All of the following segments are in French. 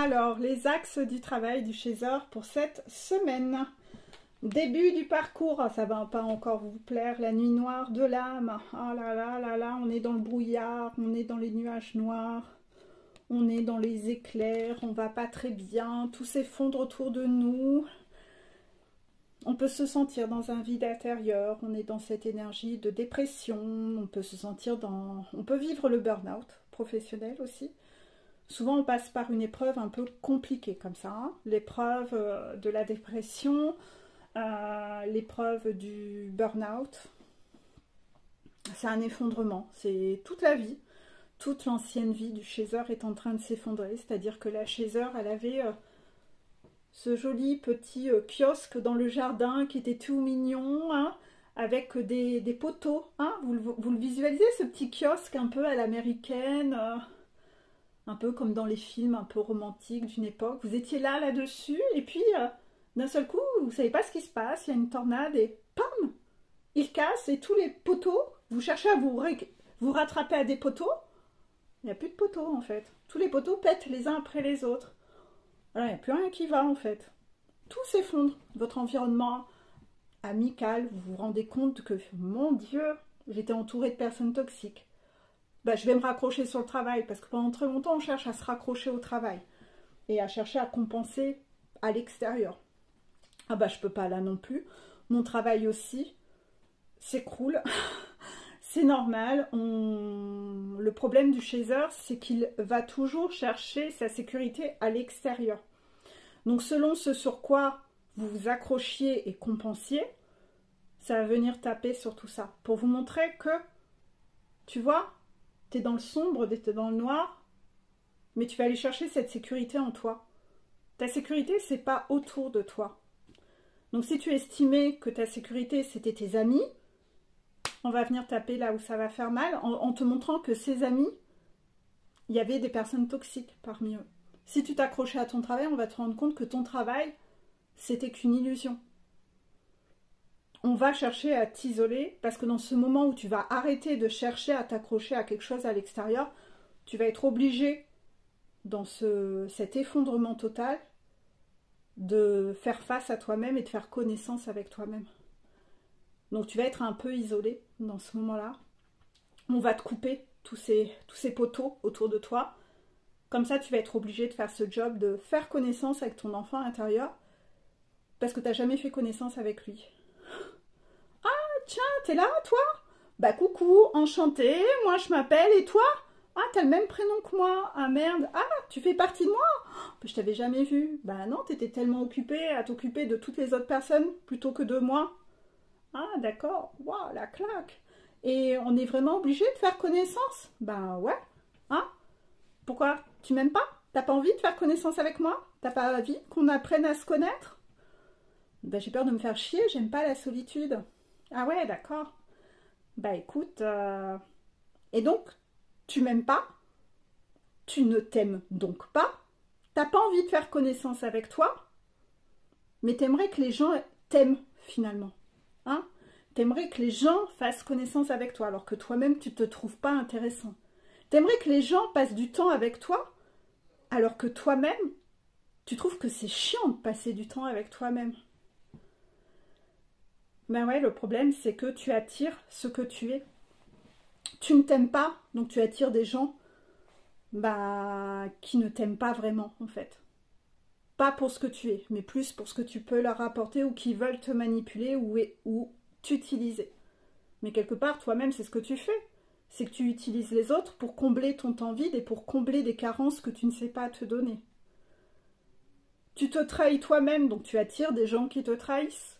Alors, les axes du travail du chaser pour cette semaine. Début du parcours, ça va pas encore vous plaire, la nuit noire de l'âme. Oh là là là là, on est dans le brouillard, on est dans les nuages noirs, on est dans les éclairs, on va pas très bien, tout s'effondre autour de nous. On peut se sentir dans un vide intérieur, on est dans cette énergie de dépression, on peut se sentir dans... On peut vivre le burn-out professionnel aussi. Souvent, on passe par une épreuve un peu compliquée comme ça, hein. L'épreuve de la dépression, l'épreuve du burn-out. C'est un effondrement, c'est toute la vie. Toute l'ancienne vie du chaser est en train de s'effondrer. C'est-à-dire que la chaser, elle avait ce joli petit kiosque dans le jardin qui était tout mignon, hein, avec des poteaux. Hein. Vous le visualisez, ce petit kiosque un peu à l'américaine, un peu comme dans les films un peu romantiques d'une époque. Vous étiez là-dessus, et puis d'un seul coup, vous ne savez pas ce qui se passe, il y a une tornade, et pam, il casse, et tous les poteaux, vous cherchez à vous rattraper à des poteaux, il n'y a plus de poteaux en fait. Tous les poteaux pètent les uns après les autres. Voilà, il n'y a plus rien qui va en fait. Tout s'effondre. Votre environnement amical, vous vous rendez compte que, mon Dieu, j'étais entourée de personnes toxiques. Ben, je vais me raccrocher sur le travail parce que pendant très longtemps, on cherche à se raccrocher au travail et à chercher à compenser à l'extérieur. Ah bah, je peux pas là non plus. Mon travail aussi s'écroule. C'est normal. Le problème du chaser, c'est qu'il va toujours chercher sa sécurité à l'extérieur. Donc selon ce sur quoi vous vous accrochiez et compensiez, ça va venir taper sur tout ça. Pour vous montrer que, tu vois, tu es dans le sombre, tu es dans le noir, mais tu vas aller chercher cette sécurité en toi. Ta sécurité, c'est pas autour de toi. Donc si tu estimais que ta sécurité, c'était tes amis, on va venir taper là où ça va faire mal, en te montrant que ces amis, il y avait des personnes toxiques parmi eux. Si tu t'accrochais à ton travail, on va te rendre compte que ton travail, c'était qu'une illusion. On va chercher à t'isoler, parce que dans ce moment où tu vas arrêter de chercher à t'accrocher à quelque chose à l'extérieur, tu vas être obligé, dans cet effondrement total, de faire face à toi-même et de faire connaissance avec toi-même. Donc tu vas être un peu isolé dans ce moment-là. On va te couper tous ces poteaux autour de toi. Comme ça, tu vas être obligé de faire ce job de faire connaissance avec ton enfant intérieur parce que tu n'as jamais fait connaissance avec lui. Ah, tiens, t'es là, toi? Bah coucou, enchantée, moi je m'appelle, et toi? Ah, t'as le même prénom que moi. Ah merde, ah, tu fais partie de moi? Je t'avais jamais vu. Bah non, t'étais tellement occupée à t'occuper de toutes les autres personnes plutôt que de moi. Ah, d'accord. Waouh, la claque. Et on est vraiment obligé de faire connaissance? Ben ouais. Hein? Pourquoi? Tu m'aimes pas? T'as pas envie de faire connaissance avec moi? T'as pas envie qu'on apprenne à se connaître? Ben j'ai peur de me faire chier, j'aime pas la solitude. Ah ouais, d'accord. Bah écoute, et donc, tu m'aimes pas? Tu ne t'aimes donc pas? T'as pas envie de faire connaissance avec toi? Mais t'aimerais que les gens t'aiment finalement. Hein? T'aimerais que les gens fassent connaissance avec toi, alors que toi-même, tu ne te trouves pas intéressant. T'aimerais que les gens passent du temps avec toi, alors que toi-même, tu trouves que c'est chiant de passer du temps avec toi-même. Ben ouais, le problème, c'est que tu attires ce que tu es. Tu ne t'aimes pas, donc tu attires des gens qui ne t'aiment pas vraiment, en fait. Pas pour ce que tu es, mais plus pour ce que tu peux leur apporter ou qui veulent te manipuler ou t'utiliser. Mais quelque part, toi-même, c'est ce que tu fais. C'est que tu utilises les autres pour combler ton temps vide et pour combler des carences que tu ne sais pas te donner. Tu te trahis toi-même, donc tu attires des gens qui te trahissent.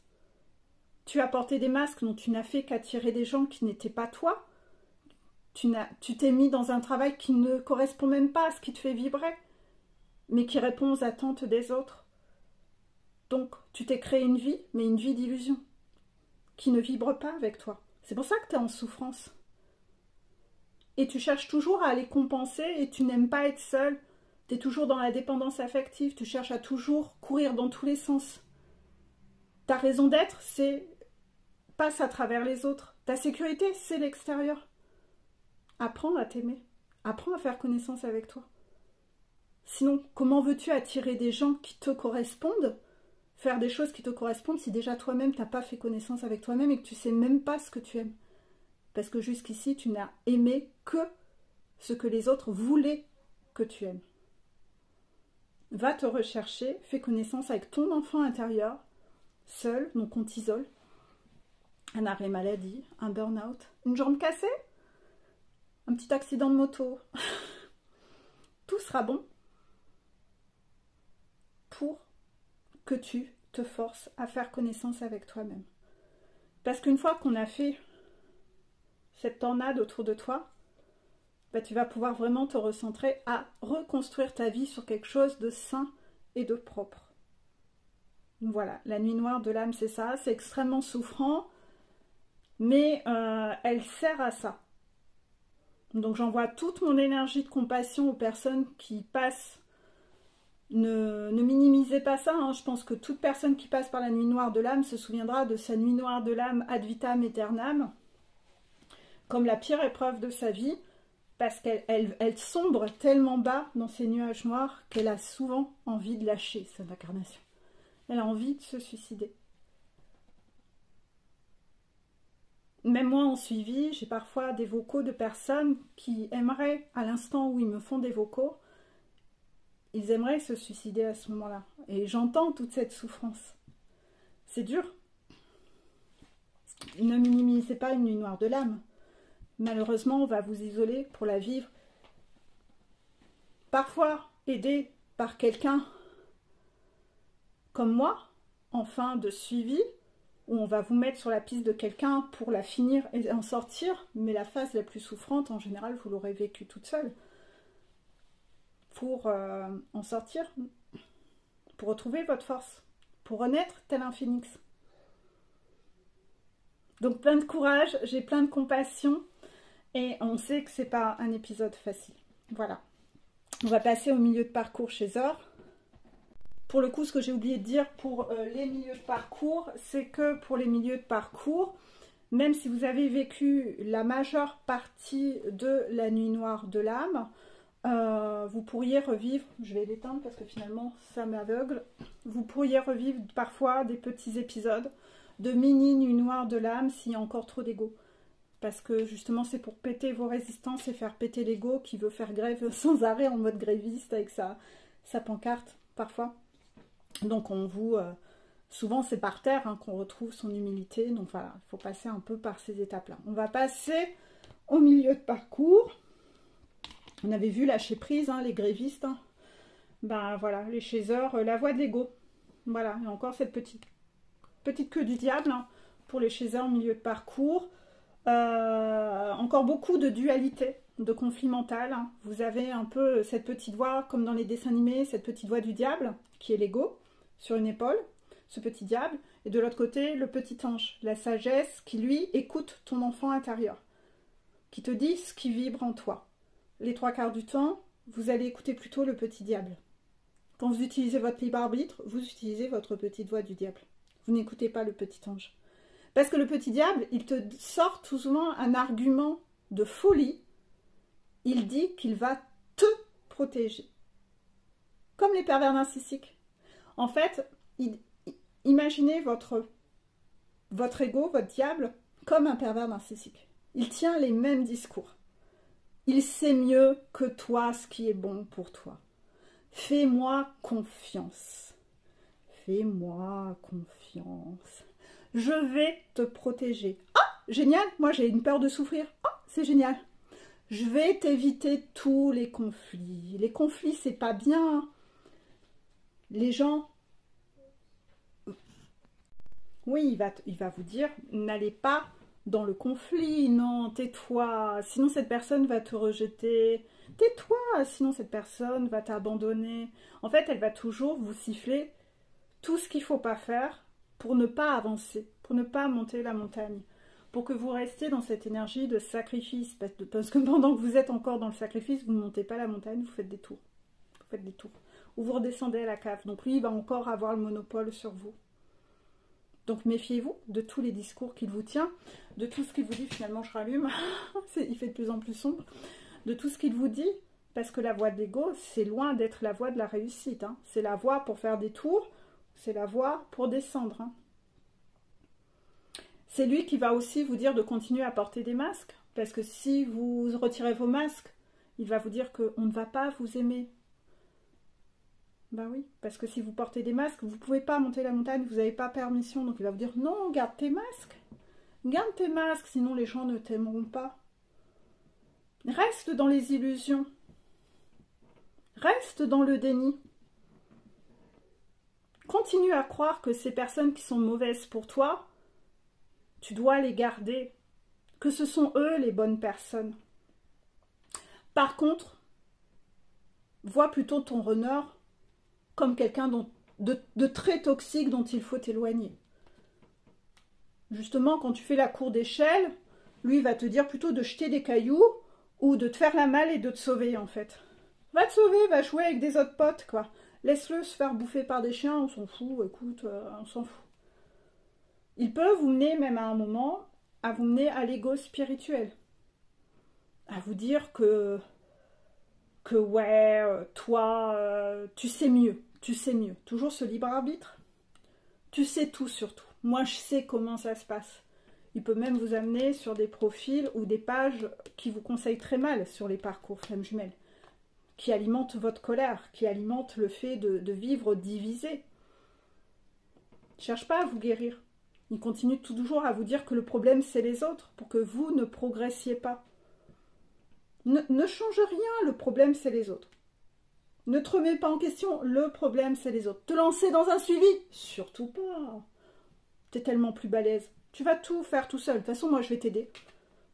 Tu as porté des masques, donc tu n'as fait qu'attirer des gens qui n'étaient pas toi. Tu t'es mis dans un travail qui ne correspond même pas à ce qui te fait vibrer, mais qui répond aux attentes des autres. Donc, tu t'es créé une vie, mais une vie d'illusion, qui ne vibre pas avec toi. C'est pour ça que tu es en souffrance. Et tu cherches toujours à aller compenser et tu n'aimes pas être seul. Tu es toujours dans la dépendance affective, tu cherches à toujours courir dans tous les sens. Ta raison d'être, c'est passe à travers les autres. Ta sécurité, c'est l'extérieur. Apprends à t'aimer. Apprends à faire connaissance avec toi. Sinon, comment veux-tu attirer des gens qui te correspondent, faire des choses qui te correspondent si déjà toi-même, tu n'as pas fait connaissance avec toi-même et que tu ne sais même pas ce que tu aimes? Parce que jusqu'ici, tu n'as aimé que ce que les autres voulaient que tu aimes. Va te rechercher, fais connaissance avec ton enfant intérieur, seul, donc on t'isole. Un arrêt maladie, un burn-out, une jambe cassée, un petit accident de moto. Tout sera bon pour que tu te forces à faire connaissance avec toi-même. Parce qu'une fois qu'on a fait cette tornade autour de toi, bah, tu vas pouvoir vraiment te recentrer à reconstruire ta vie sur quelque chose de sain et de propre. Voilà, la nuit noire de l'âme, c'est ça. C'est extrêmement souffrant, mais elle sert à ça. Donc j'envoie toute mon énergie de compassion aux personnes qui passent. Ne minimisez pas ça, hein. Je pense que toute personne qui passe par la nuit noire de l'âme se souviendra de sa nuit noire de l'âme ad vitam aeternam, comme la pire épreuve de sa vie, parce qu'elle sombre tellement bas dans ces nuages noirs qu'elle a souvent envie de lâcher cette incarnation. Elle a envie de se suicider. Même moi en suivi, j'ai parfois des vocaux de personnes qui aimeraient, à l'instant où ils me font des vocaux, ils aimeraient se suicider à ce moment-là. Et j'entends toute cette souffrance. C'est dur. Ne minimisez pas une nuit noire de l'âme. Malheureusement, on va vous isoler pour la vivre. Parfois, aidé par quelqu'un comme moi, en fin de suivi, où on va vous mettre sur la piste de quelqu'un pour la finir et en sortir, mais la phase la plus souffrante, en général, vous l'aurez vécue toute seule. Pour en sortir, pour retrouver votre force, pour renaître tel un phénix. Donc plein de courage, j'ai plein de compassion, et on sait que c'est pas un épisode facile. Voilà. On va passer au milieu de parcours chez Zor. Pour le coup, ce que j'ai oublié de dire pour les milieux de parcours, c'est que pour les milieux de parcours, même si vous avez vécu la majeure partie de la nuit noire de l'âme, vous pourriez revivre, je vais l'éteindre parce que finalement ça m'aveugle, vous pourriez revivre parfois des petits épisodes de mini nuit noire de l'âme s'il y a encore trop d'ego. Parce que justement c'est pour péter vos résistances et faire péter l'ego qui veut faire grève sans arrêt en mode gréviste avec sa pancarte parfois. Donc on vous... souvent c'est par terre hein, qu'on retrouve son humilité. Donc voilà, il faut passer un peu par ces étapes-là. On va passer au milieu de parcours. On avait vu lâcher prise, hein, les grévistes. Hein. Ben voilà, les chasseurs, la voie de l'ego. Voilà, et encore cette petite queue du diable hein, pour les chasseurs au milieu de parcours. Encore beaucoup de dualité, de conflit mental. Hein. Vous avez un peu cette petite voix, comme dans les dessins animés, cette petite voix du diable, qui est l'ego, sur une épaule, ce petit diable. Et de l'autre côté, le petit ange, la sagesse, qui lui écoute ton enfant intérieur, qui te dit ce qui vibre en toi. Les 3/4 du temps, vous allez écouter plutôt le petit diable. Quand vous utilisez votre libre arbitre, vous utilisez votre petite voix du diable. Vous n'écoutez pas le petit ange. Parce que le petit diable, il te sort tout souvent un argument de folie. Il dit qu'il va te protéger. Comme les pervers narcissiques. En fait, imaginez votre ego, votre diable, comme un pervers narcissique. Il tient les mêmes discours. Il sait mieux que toi ce qui est bon pour toi. Fais-moi confiance. Fais-moi confiance. Je vais te protéger. Ah, génial, moi j'ai une peur de souffrir. Ah, c'est génial. Je vais t'éviter tous les conflits. Les conflits, c'est pas bien. Les gens... Oui, il va vous dire, n'allez pas dans le conflit, non, tais-toi, sinon cette personne va te rejeter. Tais-toi, sinon cette personne va t'abandonner. En fait, elle va toujours vous siffler tout ce qu'il ne faut pas faire pour ne pas avancer, pour ne pas monter la montagne, pour que vous restiez dans cette énergie de sacrifice, parce que pendant que vous êtes encore dans le sacrifice, vous ne montez pas la montagne, vous faites des tours. Vous faites des tours. Ou vous redescendez à la cave. Donc lui, il va encore avoir le monopole sur vous. Donc méfiez-vous de tous les discours qu'il vous tient, de tout ce qu'il vous dit, finalement je rallume, il fait de plus en plus sombre, de tout ce qu'il vous dit, Parce que la voie de l'ego, c'est loin d'être la voie de la réussite. Hein. C'est la voie pour faire des tours, c'est la voie pour descendre. Hein. C'est lui qui va aussi vous dire de continuer à porter des masques. Parce que si vous retirez vos masques, il va vous dire qu'on ne va pas vous aimer. Ben oui, parce que si vous portez des masques, vous ne pouvez pas monter la montagne, vous n'avez pas permission. Donc il va vous dire non, garde tes masques. Garde tes masques, sinon les gens ne t'aimeront pas. Reste dans les illusions. Reste dans le déni. Continue à croire que ces personnes qui sont mauvaises pour toi, tu dois les garder. Que ce sont eux les bonnes personnes. Par contre, vois plutôt ton runner comme quelqu'un de très toxique dont il faut t'éloigner. Justement, quand tu fais la cour d'échelle, lui il va te dire plutôt de jeter des cailloux ou de te faire la malle et de te sauver en fait. Va te sauver, va jouer avec des autres potes quoi. Laisse-le se faire bouffer par des chiens, on s'en fout, écoute, on s'en fout. Il peut vous mener même à un moment, à vous mener à l'ego spirituel. À vous dire que ouais, toi, tu sais mieux. Toujours ce libre arbitre. Tu sais tout surtout. Moi, je sais comment ça se passe. Il peut même vous amener sur des profils ou des pages qui vous conseillent très mal sur les parcours flammes jumelles, qui alimentent votre colère, qui alimentent le fait de vivre divisé. Ne cherche pas à vous guérir. Il continue toujours à vous dire que le problème, c'est les autres, pour que vous ne progressiez pas. Ne change rien, le problème, c'est les autres. Ne te remets pas en question, le problème, c'est les autres. Te lancer dans un suivi, surtout pas. T'es tellement plus balèze. Tu vas tout faire tout seul. De toute façon, moi, je vais t'aider.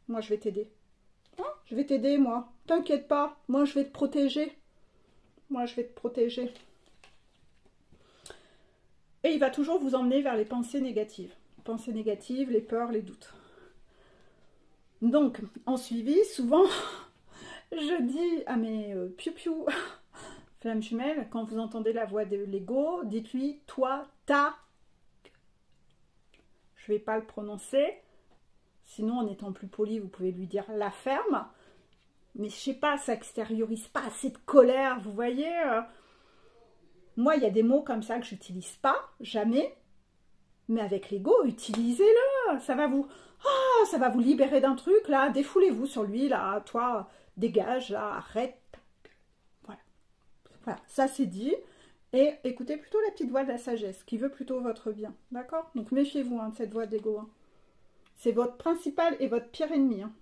Moi, je vais t'aider. Hein, je vais t'aider, moi. T'inquiète pas. Moi, je vais te protéger. Moi, je vais te protéger. Et il va toujours vous emmener vers les pensées négatives. Pensées négatives, les peurs, les doutes. Donc, en suivi, souvent, je dis à mes piou-piou flammes jumelles, quand vous entendez la voix de l'ego, dites-lui, toi, ta. Je ne vais pas le prononcer. Sinon, en étant plus poli, vous pouvez lui dire la ferme. Mais je sais pas, ça extériorise pas assez de colère, vous voyez. Moi, il y a des mots comme ça que j'utilise pas, jamais. Mais avec l'ego, utilisez-le. Ça va vous libérer d'un truc, là. Défoulez-vous sur lui, là. Toi, dégage, là, arrête. Voilà, ça c'est dit. Et écoutez plutôt la petite voix de la sagesse, qui veut plutôt votre bien. D'accord? Donc méfiez-vous de cette voix d'ego. Hein. C'est votre principal et votre pire ennemi. Hein.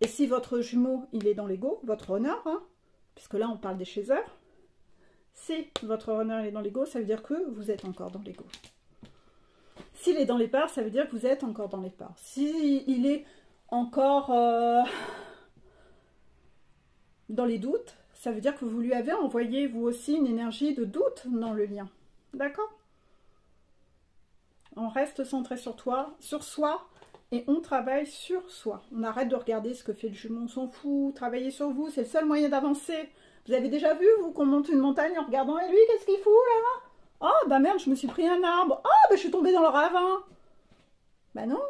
Et si votre jumeau, il est dans l'ego, votre honneur, hein, puisque là on parle des chasseurs, si votre honneur est dans l'ego, ça veut dire que vous êtes encore dans l'ego. S'il est dans les peurs, ça veut dire que vous êtes encore dans les peurs. S'il est encore dans les doutes, ça veut dire que vous lui avez envoyé, vous aussi, une énergie de doute dans le lien. D'accord? On reste centré sur soi, et on travaille sur soi. On arrête de regarder ce que fait le jumeau, on s'en fout. Travaillez sur vous, c'est le seul moyen d'avancer. Vous avez déjà vu, vous, qu'on monte une montagne en regardant, et lui, qu'est-ce qu'il fout, là? Oh, bah merde, je me suis pris un arbre. Oh, bah je suis tombée dans le ravin. Bah non.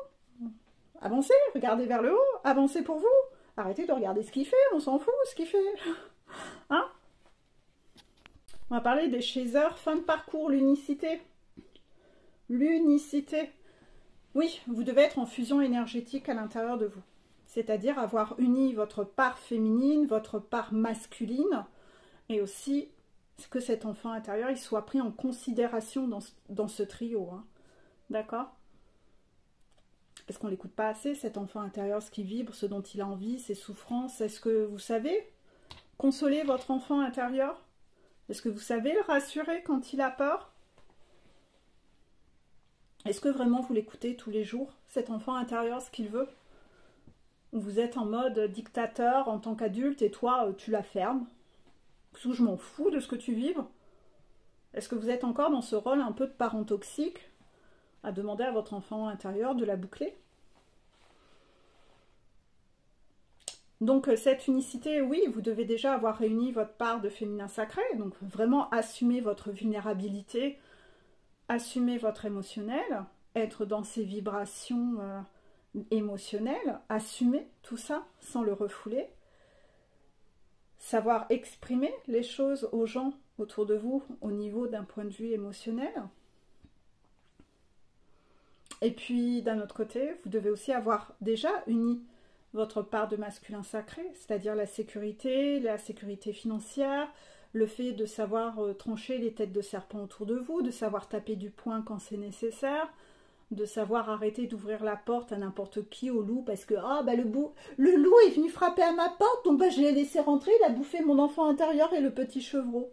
Avancez, regardez vers le haut, avancez pour vous. Arrêtez de regarder ce qu'il fait, on s'en fout, ce qu'il fait. Hein? On va parler des chasers, fin de parcours, l'unicité. L'unicité. Oui, vous devez être en fusion énergétique à l'intérieur de vous. C'est-à-dire avoir uni votre part féminine, votre part masculine, et aussi que cet enfant intérieur il soit pris en considération dans ce trio. Hein. D'accord? Parce qu'on ne l'écoute pas assez, cet enfant intérieur, ce qui vibre, ce dont il a envie, ses souffrances. Est-ce que vous savez consoler votre enfant intérieur? Est-ce que vous savez le rassurer quand il a peur? Est-ce que vraiment vous l'écoutez tous les jours, cet enfant intérieur, ce qu'il veut? Ou vous êtes en mode dictateur en tant qu'adulte et toi, tu la fermes? Parce que je m'en fous de ce que tu vibres. Est-ce que vous êtes encore dans ce rôle un peu de parent toxique à demander à votre enfant intérieur de la boucler? Donc cette unicité, oui, vous devez déjà avoir réuni votre part de féminin sacré, donc vraiment assumer votre vulnérabilité, assumer votre émotionnel, être dans ces vibrations émotionnelles, assumer tout ça sans le refouler. savoir exprimer les choses aux gens autour de vous au niveau d'un point de vue émotionnel. Et puis d'un autre côté, vous devez aussi avoir déjà uni votre part de masculin sacré, c'est-à-dire la sécurité financière, le fait de savoir trancher les têtes de serpent autour de vous, de savoir taper du poing quand c'est nécessaire, de savoir arrêter d'ouvrir la porte à n'importe qui, au loup, parce que le loup est venu frapper à ma porte, donc je l'ai laissé rentrer, il a bouffé mon enfant intérieur et le petit chevreau.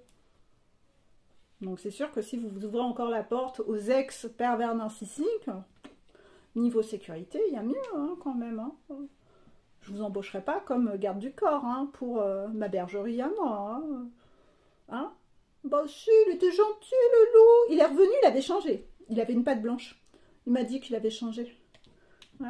Donc c'est sûr que si vous ouvrez encore la porte aux ex-pervers narcissiques, niveau sécurité, il y a mieux hein, quand même. Hein. Je vous embaucherai pas comme garde du corps hein, pour ma bergerie à moi. Hein. Bah si, il était gentil le loup. Il est revenu, il avait changé. Il avait une patte blanche. Il m'a dit qu'il avait changé. Ouais.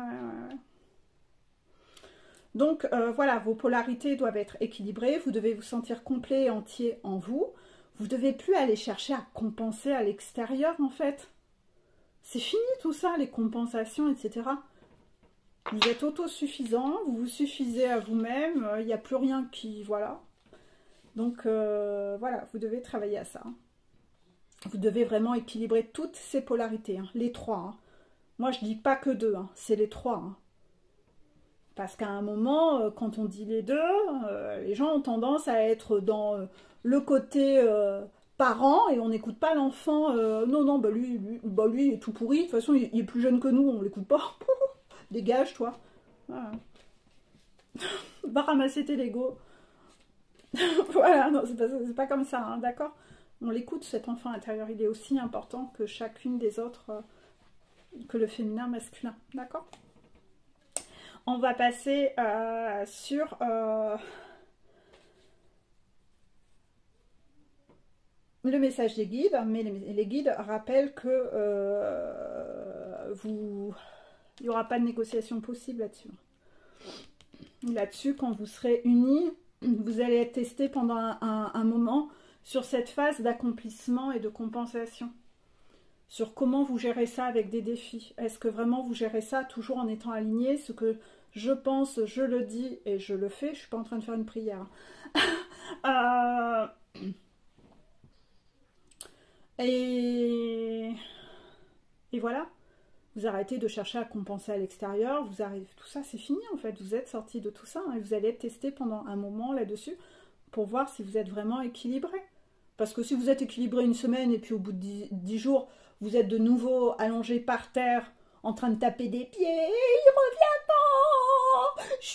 Donc voilà, vos polarités doivent être équilibrées. Vous devez vous sentir complet et entier en vous. Vous ne devez plus aller chercher à compenser à l'extérieur en fait. C'est fini tout ça, les compensations, etc. Vous êtes autosuffisant, vous vous suffisez à vous-même, il n'y a plus rien qui... Voilà. Donc voilà, vous devez travailler à ça. Vous devez vraiment équilibrer toutes ces polarités, hein, les trois. Hein. Moi, je dis pas que deux, hein, c'est les trois. Hein. Parce qu'à un moment, quand on dit les deux, les gens ont tendance à être dans le côté parent et on n'écoute pas l'enfant. Non, bah lui, il est tout pourri. De toute façon, il est plus jeune que nous, on l'écoute pas. Dégage, toi. Voilà. Va ramasser tes Legos. Voilà, non, c'est pas comme ça, hein, d'accord? On l'écoute, cet enfant intérieur. Il est aussi important que chacune des autres, que le féminin masculin, d'accord? On va passer sur le message des guides, mais les guides rappellent que il n'y aura pas de négociation possible là-dessus. Là-dessus, quand vous serez unis, vous allez être testé pendant un moment sur cette phase d'accomplissement et de compensation. Sur comment vous gérez ça avec des défis. Est-ce que vraiment vous gérez ça toujours en étant aligné? Ce que je pense, je le dis et je le fais. Je ne suis pas en train de faire une prière. Et voilà. Vous arrêtez de chercher à compenser à l'extérieur. Vous arrivez, tout ça, c'est fini en fait. Vous êtes sorti de tout ça. Hein, et vous allez être testé pendant un moment là-dessus pour voir si vous êtes vraiment équilibré. Parce que si vous êtes équilibré une semaine et puis au bout de 10 jours, vous êtes de nouveau allongé par terre en train de taper des pieds. Il revient pas. Je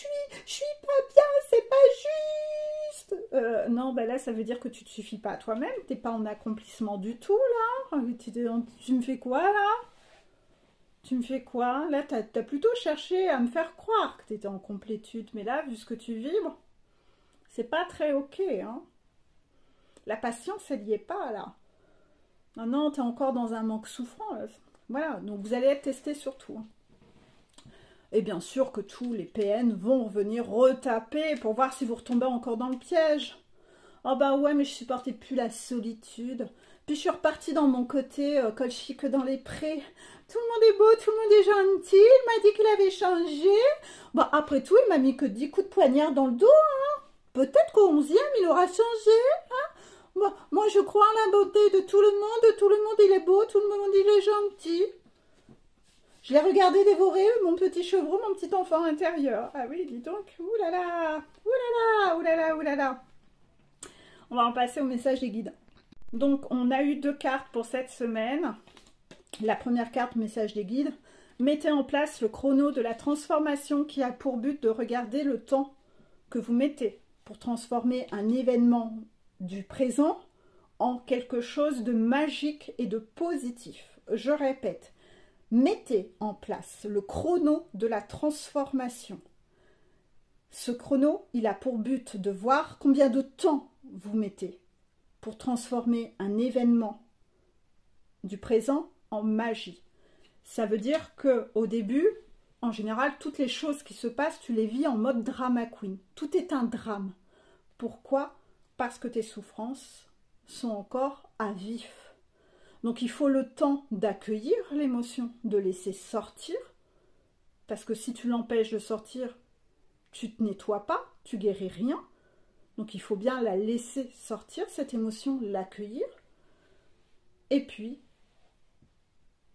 suis pas bien, c'est pas juste. Non, ben là, ça veut dire que tu te suffis pas à toi-même. T'es pas en accomplissement du tout, là. Tu me fais quoi, là? Tu me fais quoi? Là, t'as plutôt cherché à me faire croire que t'étais en complétude. Mais là, vu ce que tu vibres, c'est pas très ok, hein. La patience, elle n'y est pas, là. Non, non, tu es encore dans un manque souffrant. Là. Voilà, donc vous allez être testé sur tout. Et bien sûr que tous les PN vont venir retaper pour voir si vous retombez encore dans le piège. Oh bah ouais, mais je supportais plus la solitude. Puis je suis repartie dans mon côté colchique dans les prés. Tout le monde est beau, tout le monde est gentil. Il m'a dit qu'il avait changé. Bah après tout, il m'a mis que 10 coups de poignard dans le dos. Hein. Peut-être qu'au 11e, il aura changé. Hein. Moi, je crois en la beauté de tout le monde. Tout le monde, il est beau. Tout le monde, il est gentil. Je l'ai regardé dévorer, mon petit chevreau, mon petit enfant intérieur. Ah oui, dis donc. Ouh là là. Ouh là là. Ouh là là. Ouh là là. On va en passer au message des guides. Donc, on a eu 2 cartes pour cette semaine. La première carte, message des guides. Mettez en place le chrono de la transformation qui a pour but de regarder le temps que vous mettez pour transformer un événement du présent en quelque chose de magique et de positif. Je répète, mettez en place le chrono de la transformation. Ce chrono, il a pour but de voir combien de temps vous mettez pour transformer un événement du présent en magie. Ça veut dire qu'au début, en général, toutes les choses qui se passent, tu les vis en mode drama queen. Tout est un drame. Pourquoi ? Parce que tes souffrances sont encore à vif. Donc il faut le temps d'accueillir l'émotion, de laisser sortir. Parce que si tu l'empêches de sortir, tu ne te nettoies pas, tu guéris rien. Donc il faut bien la laisser sortir, cette émotion, l'accueillir. Et puis,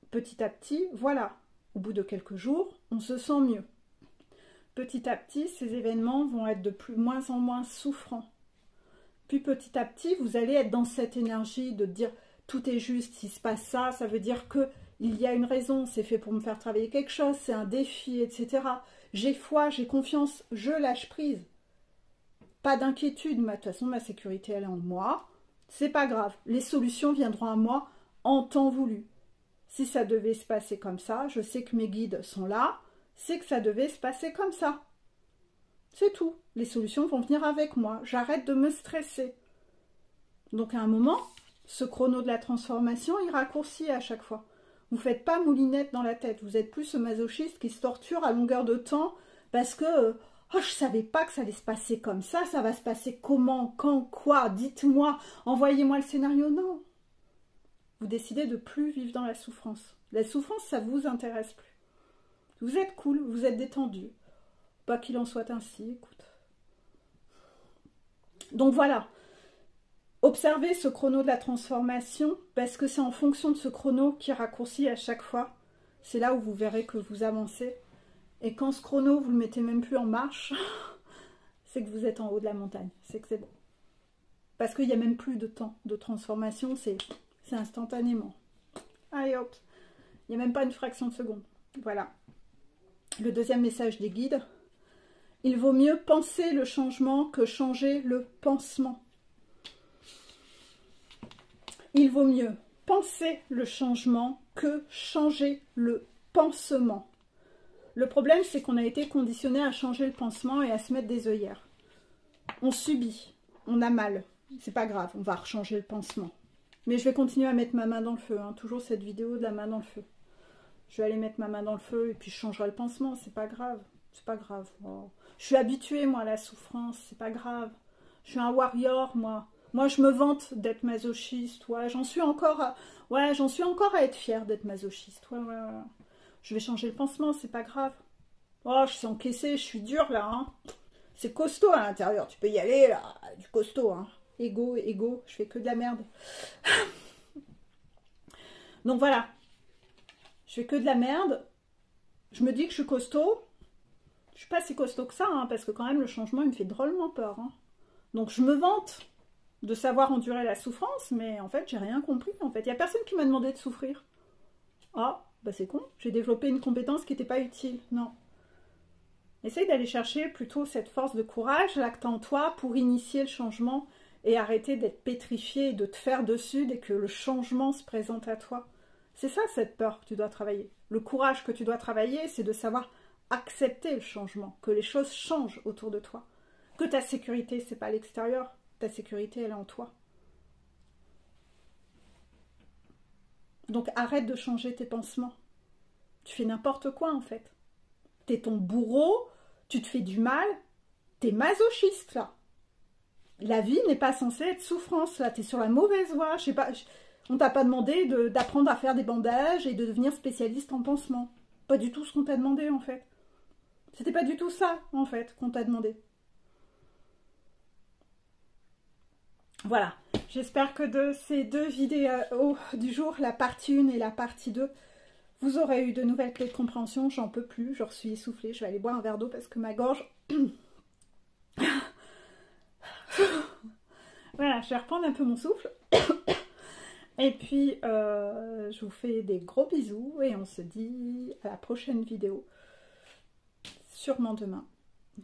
petit à petit, voilà, au bout de quelques jours, on se sent mieux. Petit à petit, ces événements vont être de moins en moins souffrants. Puis petit à petit, vous allez être dans cette énergie de dire tout est juste, s'il se passe ça, ça veut dire que il y a une raison, c'est fait pour me faire travailler quelque chose, c'est un défi, etc. J'ai foi, j'ai confiance, je lâche prise. Pas d'inquiétude, de toute façon, ma sécurité, elle est en moi. C'est pas grave, les solutions viendront à moi en temps voulu. Si ça devait se passer comme ça, je sais que mes guides sont là, c'est que ça devait se passer comme ça. C'est tout. Les solutions vont venir avec moi. J'arrête de me stresser. Donc à un moment, ce chrono de la transformation, il raccourcit à chaque fois. Vous ne faites pas moulinette dans la tête. Vous êtes plus ce masochiste qui se torture à longueur de temps parce que oh, je ne savais pas que ça allait se passer comme ça. Ça va se passer comment, quand, quoi? Dites-moi, envoyez-moi le scénario. Non. Vous décidez de plus vivre dans la souffrance. La souffrance, ça ne vous intéresse plus. Vous êtes cool, vous êtes détendu. Pas qu'il en soit ainsi, écoute. Donc voilà. Observez ce chrono de la transformation, parce que c'est en fonction de ce chrono qui raccourcit à chaque fois. C'est là où vous verrez que vous avancez. Et quand ce chrono, vous ne le mettez même plus en marche, c'est que vous êtes en haut de la montagne. C'est que c'est bon. Parce qu'il n'y a même plus de temps de transformation, c'est instantanément. Allez hop, il n'y a même pas une fraction de seconde. Voilà. Le deuxième message des guides. Il vaut mieux penser le changement que changer le pansement. Il vaut mieux penser le changement que changer le pansement. Le problème, c'est qu'on a été conditionné à changer le pansement et à se mettre des œillères. On subit, on a mal. C'est pas grave, on va rechanger le pansement. Mais je vais continuer à mettre ma main dans le feu. Hein. Toujours cette vidéo de la main dans le feu. Je vais aller mettre ma main dans le feu et puis je changerai le pansement. C'est pas grave. C'est pas grave. Oh. Je suis habituée, moi, à la souffrance. C'est pas grave. Je suis un warrior, moi. Moi, je me vante d'être masochiste. Ouais, j'en suis encore à être fière d'être masochiste. Ouais. Je vais changer le pansement, c'est pas grave. Oh, je suis encaissée, je suis dure, là. Hein. C'est costaud à l'intérieur. Tu peux y aller, là. Du costaud, hein. Égo, je fais que de la merde. Donc voilà. Je fais que de la merde. Je me dis que je suis costaud. Je suis pas si costaud que ça, hein, parce que quand même, le changement, il me fait drôlement peur. Hein. Donc je me vante de savoir endurer la souffrance, mais en fait, j'ai rien compris. En fait, il n'y a personne qui m'a demandé de souffrir. Ah, bah c'est con. J'ai développé une compétence qui n'était pas utile. Non. Essaye d'aller chercher plutôt cette force de courage, là, que tu as en toi, pour initier le changement et arrêter d'être pétrifié et de te faire dessus dès que le changement se présente à toi. C'est ça, cette peur que tu dois travailler. Le courage que tu dois travailler, c'est de savoir accepter le changement, que les choses changent autour de toi. Que ta sécurité, c'est pas à l'extérieur. Ta sécurité, elle est en toi. Donc arrête de changer tes pansements. Tu fais n'importe quoi, en fait. T'es ton bourreau, tu te fais du mal, t'es masochiste, là. La vie n'est pas censée être souffrance, là. T'es sur la mauvaise voie. Je sais pas, on t'a pas demandé d'apprendre à faire des bandages et de devenir spécialiste en pansement. Pas du tout ce qu'on t'a demandé, en fait. C'était pas du tout ça, en fait, qu'on t'a demandé. Voilà. J'espère que de ces deux vidéos du jour, la partie 1 et la partie 2, vous aurez eu de nouvelles clés de compréhension. J'en peux plus, je suis essoufflée. Je vais aller boire un verre d'eau parce que ma gorge... Voilà, je vais reprendre un peu mon souffle. Et puis, je vous fais des gros bisous et on se dit à la prochaine vidéo. Sûrement demain.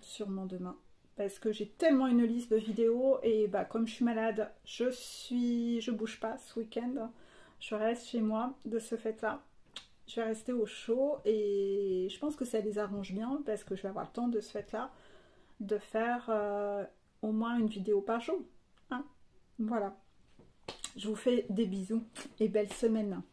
Sûrement demain. Parce que j'ai tellement une liste de vidéos et bah, comme je suis malade, je bouge pas ce week-end. Je reste chez moi de ce fait-là. Je vais rester au chaud et je pense que ça les arrange bien parce que je vais avoir le temps de ce fait-là de faire au moins une vidéo par jour. Hein, voilà. Je vous fais des bisous et belle semaine.